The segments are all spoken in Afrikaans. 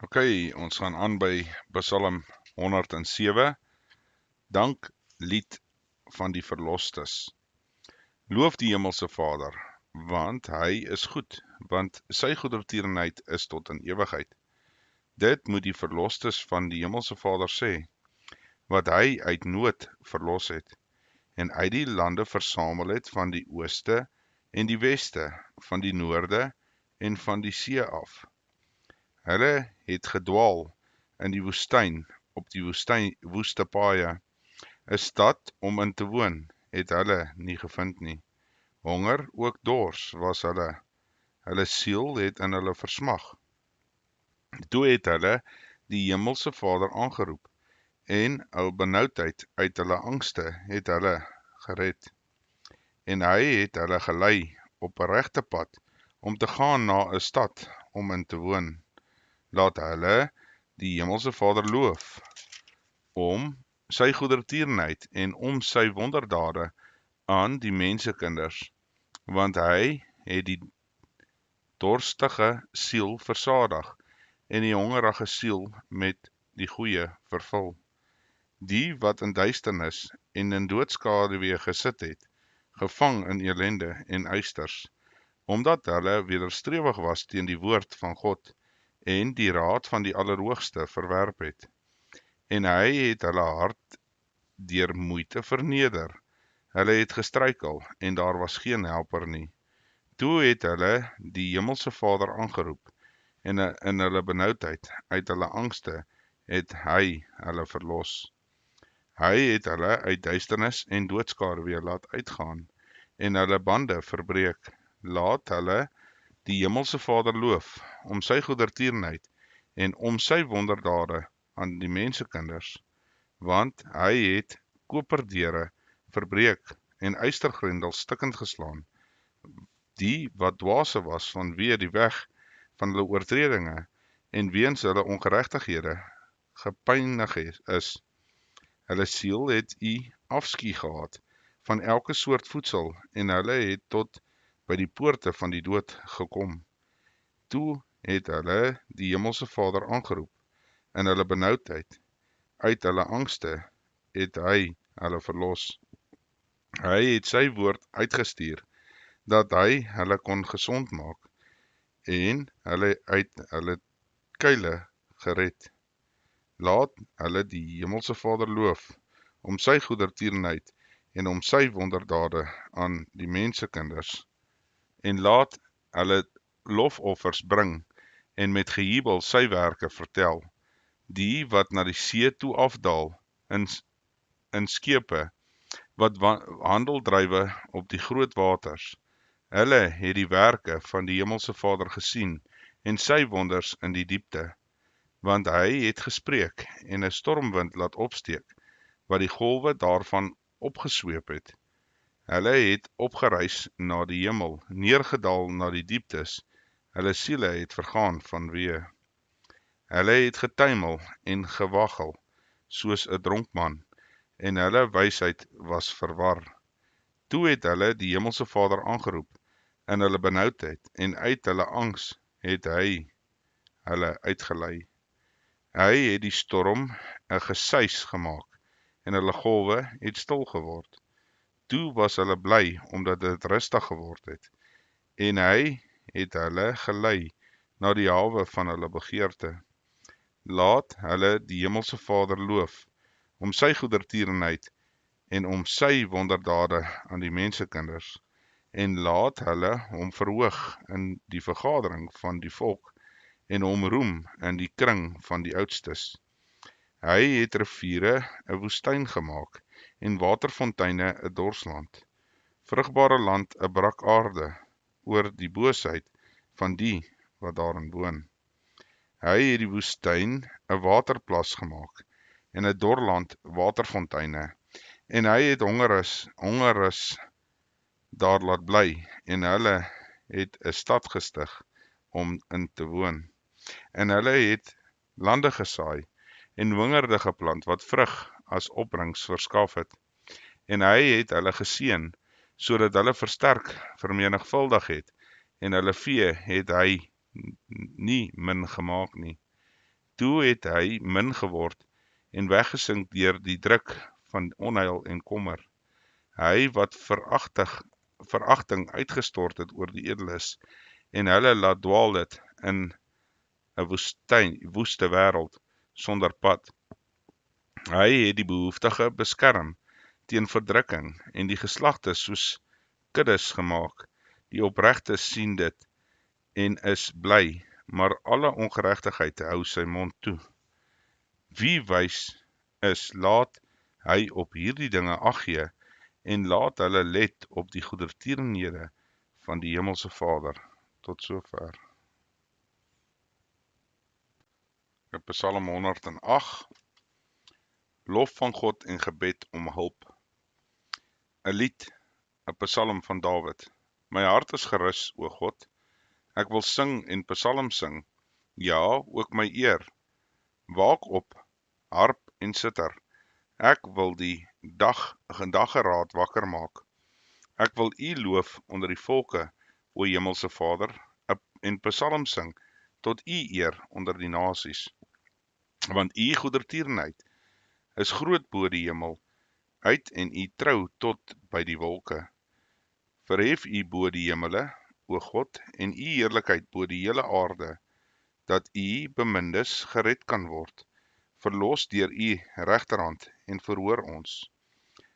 OK, ons gaan aan by Psalm 107, danklied van die verlostes. Loof die Hemelse Vader, want hy is goed, want sy goedertierenheid is tot in ewigheid. Dit moet die verlostes van die Hemelse Vader sê, wat hy uit nood verlos het, en uit die lande versamel het van die ooste en die weste, van die noorde en van die see af. Hulle het gedwaal in die woestyn, op die woeste paaie. 'n stad om in te woon, het hulle nie gevind nie. Honger, ook dors, was hulle siel het in hulle versmag. Toe het hulle die Hemelse Vader aangeroep, en hul benoudheid uit hulle angste het hulle gered. En hy het hulle gelei op 'n regte pad, om te gaan na 'n stad om in te woon. Laat hulle die Hemelse Vader loof, om sy goedertierenheid en om sy wonderdade aan die mensekinders, want hy het die dorstige siel versadig, en die hongerige siel met die goeie vervul. Die wat in duisternis en in doodskaduwee gesit het, gevang in elende en uisters, omdat hulle wederstrewig was teen die woord van God, en die raad van die Allerhoogste verwerp het. En hy het hulle hart deur moeite verneder. Hulle het gestruikel, en daar was geen helper nie. Toe het hulle die Hemelse Vader aangeroep, en in hulle benoudheid, uit hulle angste, het hy hulle verlos. Hy het hulle uit duisternis en doodskaduwee laat uitgaan, en hulle bande verbreek. Laat hulle die Hemelse Vader loof, om sy goedertierenheid en om sy wonderdade aan die mensekinders, want hy het koperdeure verbreek en ystergrendels stukkend geslaan. Die wat dwaase was vanweë die weg van hulle oortredinge en weens hulle ongeregtighede gepynig is. Hulle siel het u afskuw gehad van elke soort voedsel, en hulle het tot by die poorte van die dood gekom. Toe het hulle die Hemelse Vader aangeroep, in hulle benoudheid, uit hulle angste het hy hulle verlos. Hy het sy woord uitgestuur, dat hy hulle kon gesond maak, en hulle uit hulle kuile gered. Laat hulle die Hemelse Vader loof, om sy goedertierenheid en om sy wonderdade aan die mensekinders, en laat hulle lofoffers bring, en met gejubel sy werke vertel. Die wat na die see toe afdaal, in skepe, wat handel drywe op die groot waters. Hulle het die werke van die Hemelse Vader gesien, en sy wonders in die diepte. Want hy het gespreek, en 'n stormwind laat opsteek, wat die golwe daarvan opgesweep het. Hulle het opgereis na die hemel, neergedaal na die dieptes. Hulle siele het vergaan vanweë. Hulle het getuimel en gewaggel, soos 'n dronkman, en hulle wysheid was verwar. Toe het hulle die Hemelse Vader aangeroep, in hulle benoudheid, en uit hulle angs het hy hulle uitgelei. Hy het die storm 'n gesuis gemaak, en hulle golwe het stil geword. Toe was hulle bly, omdat dit rustig geword het, en hy het hulle gelei na die hawe van hulle begeerte. Laat hulle die Hemelse Vader loof, om sy goedertierenheid en om sy wonderdade aan die mensekinders, en laat hulle hom verhoog in die vergadering van die volk, en hom roem in die kring van die oudstes. Hy het riviere 'n woestyn gemaak, en waterfonteine 'n dorsland, vrugbare land 'n brak aarde, oor die boosheid van die wat daarin woon. Hy het die woestyn 'n waterplas gemaak, en 'n dorland waterfonteine, en hy het hongeres daar laat bly, en hulle het 'n stad gestig om in te woon. En hulle het lande gesaai, en wingerde geplant, wat vrug as opbrengs verskaf het. En hy het hulle geseën, sodat hulle versterk vermenigvuldig het, en hulle vee het hy nie min gemaak nie. Toe het hy min geword en weggesink deur die druk van onheil en kommer. Hy wat veragting uitgestort het oor die edeles en hulle laat dwaal het in 'n woeste wêreld sonder pad. Hy het die behoeftige beskerm teen verdrukking en die geslagte soos kuddes gemaak. Die opregte sien dit en is bly, maar alle ongeregtigheid hou sy mond toe. Wie wys is, laat hy op hierdie dinge ag gee en laat hulle let op die goedertierenhede van die Hemelse Vader. Tot sover. Psalm 108. Lof van God en gebed om hulp. 'n lied, 'n psalm van Dawid. My hart is gerus, o God. Ek wil sing en psalm sing. Ja, ook my eer. Waak op, harp en sitar. Ek wil die dageraad wakker maak. Ek wil U loof onder die volke, o Hemelse Vader, en psalm sing tot U eer onder die nasies. Want U goedertierenheid is groot bo die hemel uit en U trou tot by die wolke. Verhef U bo die hemele, o God, en U heerlikheid bo die hele aarde, dat U bemindes gered kan word. Verlos deur U regterhand en verhoor ons.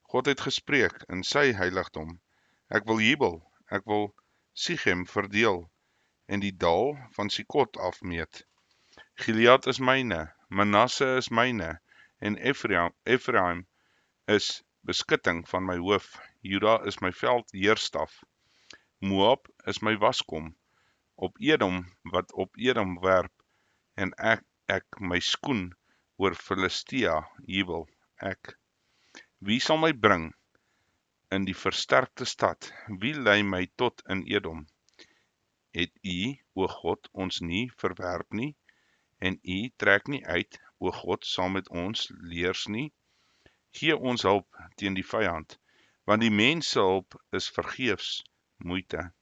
God het gespreek in sy heiligdom. Ek wil jubel, ek wil Sichem verdeel en die dal van Sikot afmeet. Gilead is myne, Manasse is myne en Ephraim is beskutting van my hoof. Juda is my veldheerstaf. Moab is my waskom. Op Edom wat op Edom werp en ek my skoen oor Filistea jubel. Wie sal my bring in die versterkte stad? Wie lei my tot in Edom? Het U, o God, ons nie verwerp nie, en U trek nie uit, o God, saam met ons leers nie? Gee ons hulp teen die vyand, want die mens se hulp is vergeefs moeite.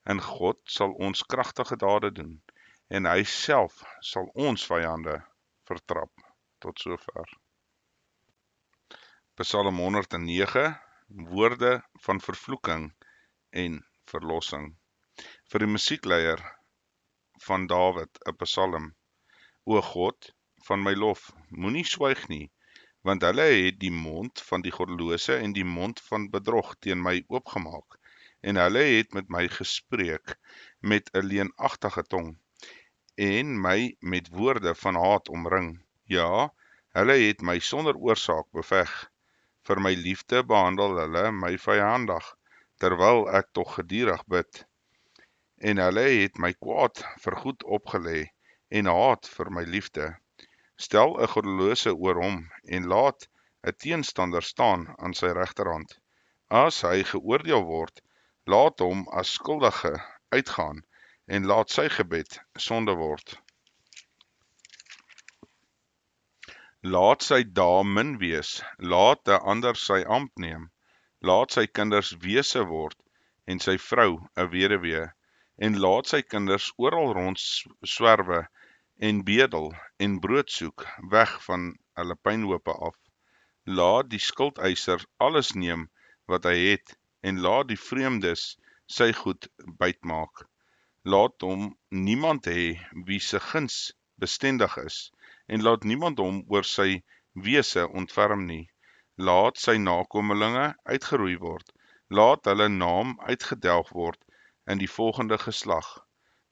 En God sal ons kragtige dade doen, en hy self sal ons vyande vertrap. Tot sover. Psalm 109, woorde van vervloeking en verlossing. Vir die musiekleier van Dawid, 'n psalm. O God, van my lof, moenie swyg nie, want hulle het die mond van die goddelose en die mond van bedrog teen my oopgemaak, en hulle het met my gespreek met 'n leenagtige tong, en my met woorde van haat omring. Ja, hulle het my sonder oorsaak beveg. Vir my liefde behandel hulle my vyandig, terwyl ek tog gedurig bid. En hulle het my kwaad vergoed opgelê en haat vir my liefde. Stel 'n goddelose oor hom en laat 'n teenstander staan aan sy regterhand. As hy geoordeel word, laat hom as skuldige uitgaan en laat sy gebed sonde word. Laat sy dae min wees, laat 'n ander sy ampt neem. Laat sy kinders wese word en sy vrou 'n weduwee, en laat sy kinders oral rond swerwe en bedel en brood soek weg van hulle pynhope af. Laat die skuldeiser alles neem wat hy het en laat die vreemdes sy goed bytmaak. Laat hom niemand hê wie se guns bestendig is en laat niemand hom oor sy wese ontferm nie. Laat sy nakomelinge uitgeroei word. Laat hulle naam uitgedelg word in die volgende geslag.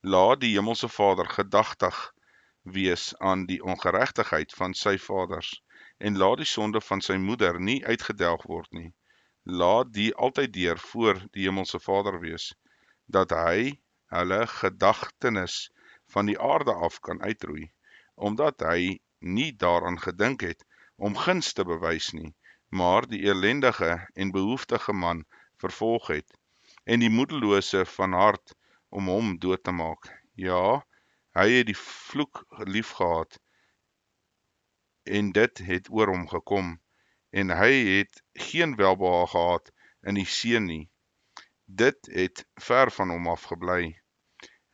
Laat die Hemelse Vader gedagtig wees aan die ongeregtigheid van sy vaders, en laat die sonde van sy moeder nie uitgedelg word nie. Laat die altyd deur voor die Hemelse Vader wees, dat hy hulle gedagtenis van die aarde af kan uitroei, omdat hy nie daaraan gedink het om guns te bewys nie, maar die elendige en behoeftige man vervolg het, en die moedelose van hart om hom dood te maak. Ja, hy het die vloek liefgehad, en dit het oor hom gekom, en hy het geen welbehaag gehad in die seën nie. Dit het ver van hom af gebly.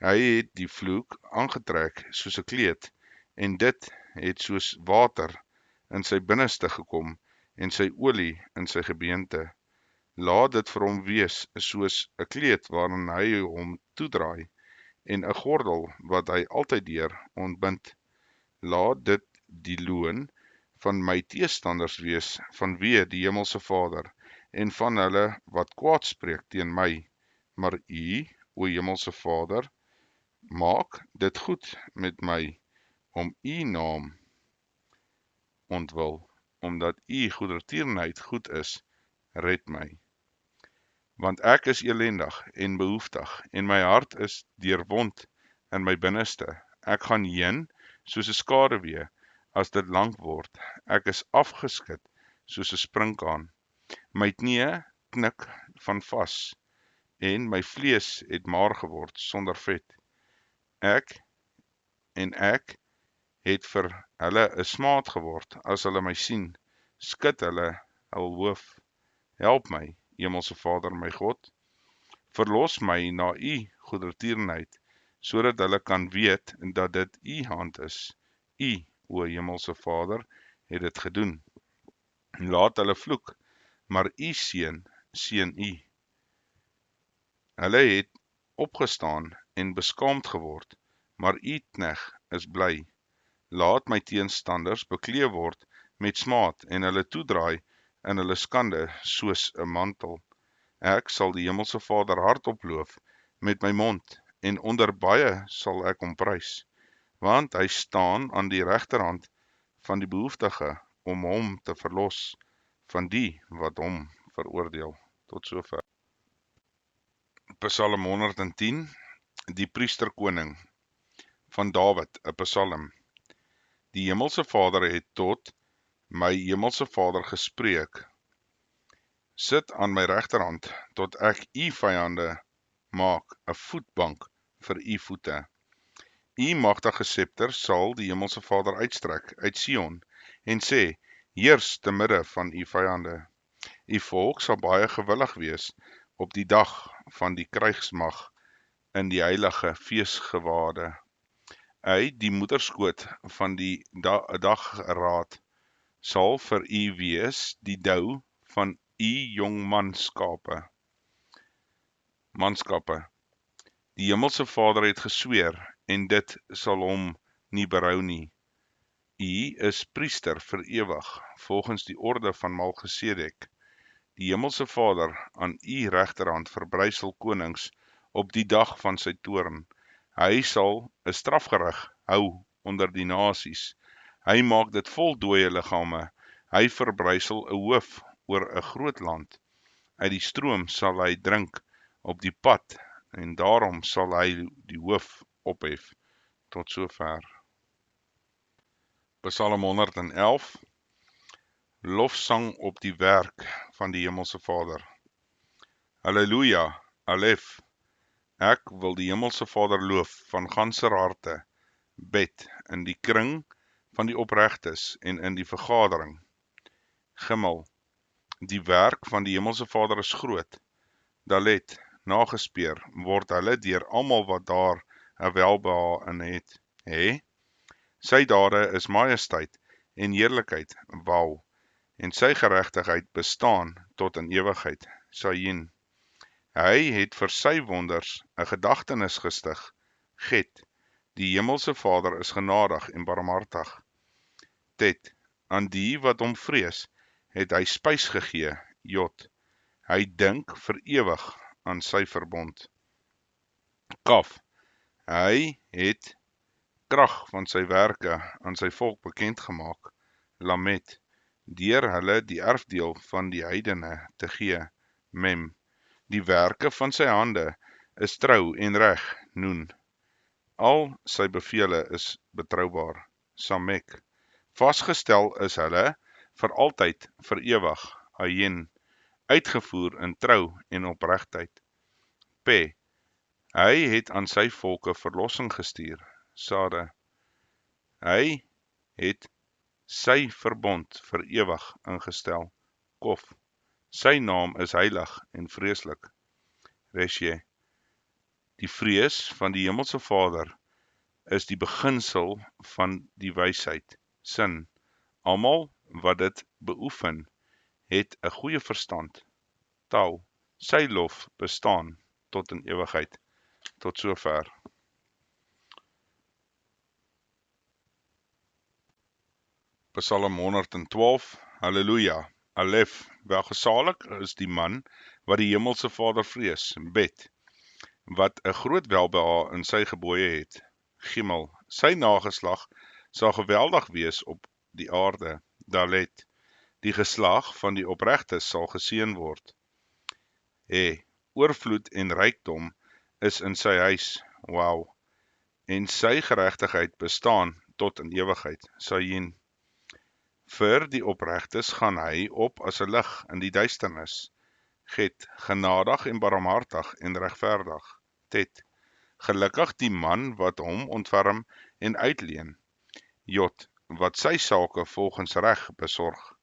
Hy het die vloek aangetrek soos 'n kleed, en dit het soos water in sy binneste gekom, en sy olie in sy gebeente. Laat dit vir hom wees soos 'n kleed waarin hy hom toedraai, en 'n gordel wat hy altyd deur ontbind. Laat dit die loon van my teestanders wees, vanweë die Hemelse Vader, en van hulle wat kwaad spreek teen my. Maar U, o Hemelse Vader, maak dit goed met my, om U naam ontwil, omdat U goedertierenheid goed is, red my. Want ek is elendig en behoeftig, en my hart is deurwond in my binneste. Ek gaan heen soos 'n skaduwee, as dit lank word. Ek is afgeskit soos 'n sprinkaan. My knieë knik van vas, en my vlees het maar geword sonder vet. Ek het vir hulle 'n smaad geword, as hulle my sien, skud hulle hul hoof. Help my, Hemelse Vader, my God, verlos my na U goedertierenheid, sodat hulle kan weet dat dit U hand is. U, o Hemelse Vader, het dit gedoen. Laat hulle vloek, maar U seën U. Hulle het opgestaan en beskaamd geword, maar U knegg is bly. Laat my teenstanders bekleed word met smaad en hulle toedraai in hulle skande soos 'n mantel. Ek sal die Hemelse Vader hardop loof met my mond, en onder baie sal ek hom prys, want hy staan aan die regterhand van die behoeftige om hom te verlos van die wat hom veroordeel. Tot sover. Psalm 110, die priesterkoning van Dawid, 'n psalm. Die Hemelse Vader het tot my Hemelse Vader gespreek. Sit aan my regterhand, tot ek U vyande maak 'n voetbank vir U voete. U magtige scepter sal die Hemelse Vader uitstrek uit Sion en sê, heers te midde van U vyande. U volk sal baie gewillig wees op die dag van die krygsmag in die heilige feesgewade. Uit die moederskoot van die dagraad sal vir U wees die dou van U jong manskappe. Die Hemelse Vader het gesweer, en dit sal hom nie berou nie. U is priester vir ewig, volgens die orde van Malgesedek. Die Hemelse Vader aan U regterhand verbrysel konings op die dag van sy toorn. Hy sal 'n strafgerig hou onder die nasies. Hy maak dit vol dooie liggame. Hy verbrysel 'n hoof oor 'n groot land. Uit die stroom sal hy drink op die pad, en daarom sal hy die hoof ophef. Tot sover. Psalm 111, lofsang op die werk van die Hemelse Vader. Halleluja, Alef. Ek wil die Hemelse Vader loof van ganser harte, bid in die kring van die opregtes en in die vergadering. Gimel. Die werk van die Hemelse Vader is groot. Dalet, nagespeur word hulle deur almal wat daar 'n welbehae in het. Sy dade is majesteit en heerlikheid, wau, en sy geregtigheid bestaan tot in ewigheid. Sayin. Hy het vir sy wonders 'n gedagtenis gestig. Get. Die Hemelse Vader is genadig en barmhartig. Tet. Aan die wat hom vrees, het hy spys gegee. Jot. Hy dink vir ewig aan sy verbond. Kaf. Hy het krag van sy werke aan sy volk bekend gemaak. Lamet. Deur hulle die erfdeel van die heidene te gee. Mem. Die werke van sy hande is trou en reg. Noen. Al sy bevele is betroubaar. Samek. Vasgestel is hulle vir altyd, vir ewig. Ayin. Uitgevoer in trou en opregtheid. Pe. Hy het aan sy volke verlossing gestuur. Sade. Hy het sy verbond vir ewig ingestel. Kof. Sy naam is heilig en vreeslik. Resje. Die vrees van die Hemelse Vader is die beginsel van die wysheid. Sin, almal wat dit beoefen, het 'n goeie verstand. Tau, sy lof bestaan tot in ewigheid. Tot sover. Psalm 112, Halleluja, Alef, welgesalig is die man wat die hemelse Vader vrees, Bet, wat 'n groot welbehae in sy gebooie het. Gimel, sy nageslag sal geweldig wees op die aarde. Dalet, die geslag van die opregtes sal geseën word. Oorvloed en rykdom is in sy huis, wow, en sy geregtigheid bestaan tot in ewigheid. Sayin, vir die opregtes gaan hy op as 'n lig in die duisternis. Get, genadig en barmhartig en regverdig. Tet, gelukkig die man wat hom ontferm en uitleen. Jot, wat sy sake volgens reg besorg.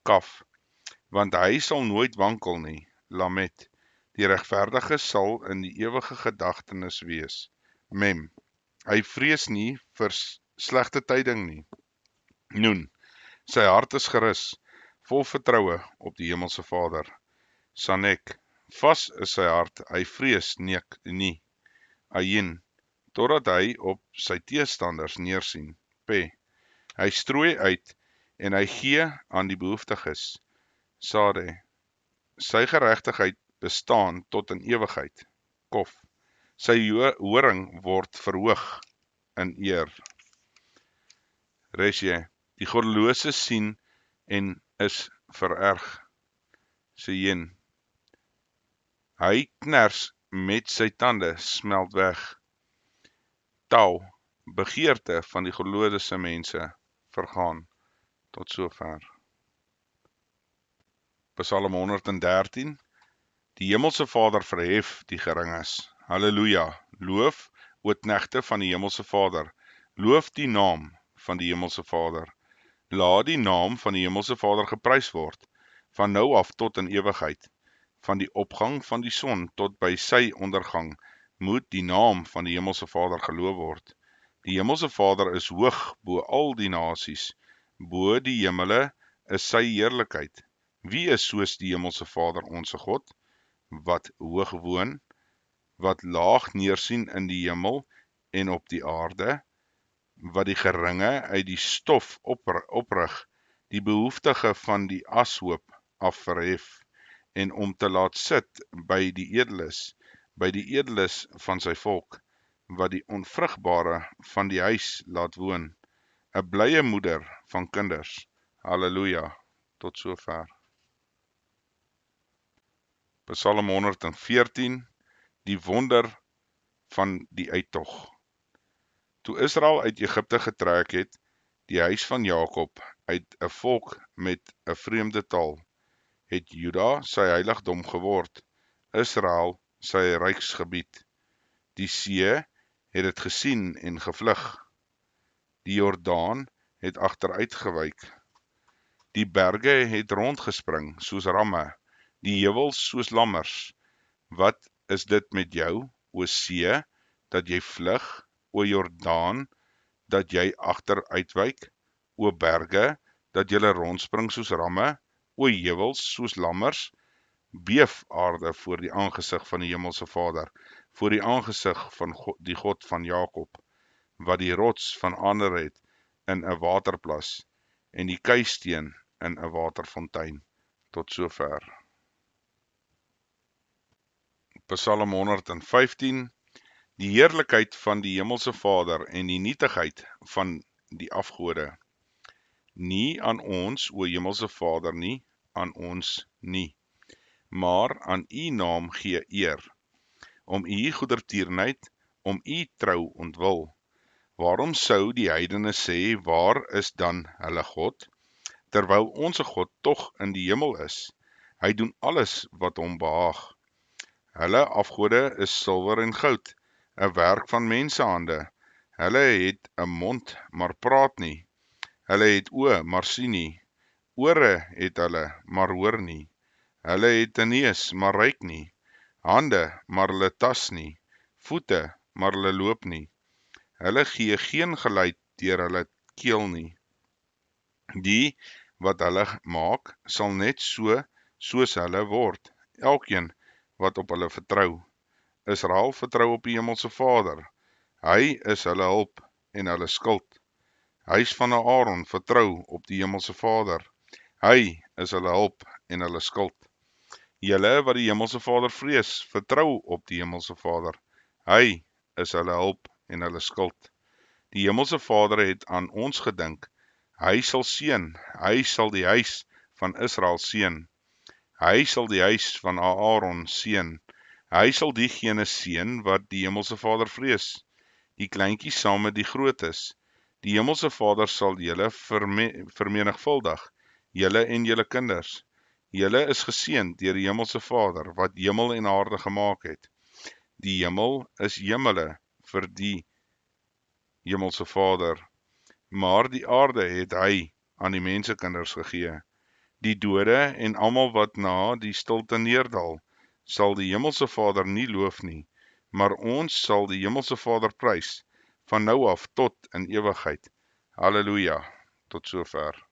Kaf, want hy sal nooit wankel nie. Lamet, die regverdige sal in die ewige gedagtenis wees. Mem, hy vrees nie vir slegte tyding nie. Noen, sy hart is gerus, vol vertroue op die hemelse Vader. Sanek, vas is sy hart, hy vrees nie. Ayin, totdat hy op sy teestanders neersien. Pe, hy strooi uit en hy gee aan die behoeftiges. Sade, sy geregtigheid bestaan tot in ewigheid. Kof, sy horing word verhoog in eer. Resje, die goddelose sien en is vererg. Sejen, hy kners met sy tande, smelt weg. Tau, begeerte van die goddelose mense vergaan. Tot sover. Psalm 113, die hemelse Vader verhef die geringes. Halleluja, loof, o knegte van die hemelse Vader, loof die naam van die hemelse Vader. Laat die naam van die hemelse Vader geprys word, van nou af tot in ewigheid. Van die opgang van die son tot by sy ondergang, moet die naam van die hemelse Vader geloof word. Die hemelse Vader is hoog bo al die nasies, bo die hemele is sy heerlikheid. Wie is soos die hemelse Vader onse God, wat hoog woon, wat laag neersien in die hemel en op die aarde, wat die geringe uit die stof oprig, die behoeftige van die ashoop afverhef, en om te laat sit by die edeles van sy volk, wat die onvrugbare van die huis laat woon, 'n blye moeder van kinders. Halleluja, tot sover. Psalm 114, die wonder van die uittog. Toe Israel uit Egipte getrek het, die huis van Jakob, uit 'n volk met 'n vreemde taal, het Juda sy heiligdom geword, Israel sy ryksgebied. Die see het dit gesien en gevlug. Die Jordaan het agteruit gewyk. Die berge het rondgespring soos ramme, die heuwels soos lammers. Wat is dit met jou, o see, dat jy vlug, o Jordaan, dat jy agteruitwyk, o berge, dat julle rondspring soos ramme, o heuwels soos lammers? Beef aarde voor die aangesig van die hemelse Vader, voor die aangesig van die God van Jakob, wat die rots van Anered in 'n waterplas, en die keisteen in 'n waterfontein. Tot sover. Psalm 115, die heerlikheid van die hemelse Vader en die nietigheid van die afgode. Nie aan ons, o hemelse Vader nie, aan ons nie, maar aan u naam gee eer, om u goedertierenheid, om u trou ontwil. Waarom sou die heidene sê, waar is dan hulle God? Terwyl onse God tog in die hemel is, hy doen alles wat hom behaag. Hulle afgode is silwer en goud, 'n werk van mensehande. Hulle het 'n mond, maar praat nie. Hulle het oë, maar sien nie. Ore het hulle, maar hoor nie. Hulle het 'n neus, maar ruik nie. Hande, maar hulle tas nie. Voete, maar hulle loop nie. Hulle gee geen geluid deur hulle keel nie. Die wat hulle maak, sal net soos hulle word. Elkeen wat op hulle vertrou. Israel vertrou op die Hemelse Vader. Hy is hulle hulp en hulle skild. Huis van Aaron vertrou op die Hemelse Vader. Hy is hulle hulp en hulle skild. Julle wat die Hemelse Vader vrees, vertrou op die Hemelse Vader. Hy is hulle hulp en hulle skild. Die Hemelse Vader het aan ons gedink. Hy sal seën, hy sal die huis van Israel seën. Hy sal die huis van Aaron seën. Hy sal diegene seën wat die Hemelse Vader vrees. Die kleintjies saam met die grootes. Die Hemelse Vader sal julle vermenigvuldig, julle en julle kinders. Julle is geseënd deur die Hemelse Vader wat hemel en aarde gemaak het. Die hemel is hemele vir die Hemelse Vader, maar die aarde het hy aan die mensekinders gegee. Die dode en almal wat na die stilte neerdal, sal die Hemelse Vader nie loof nie, maar ons sal die Hemelse Vader prys, van nou af tot in ewigheid. Halleluja, tot sover.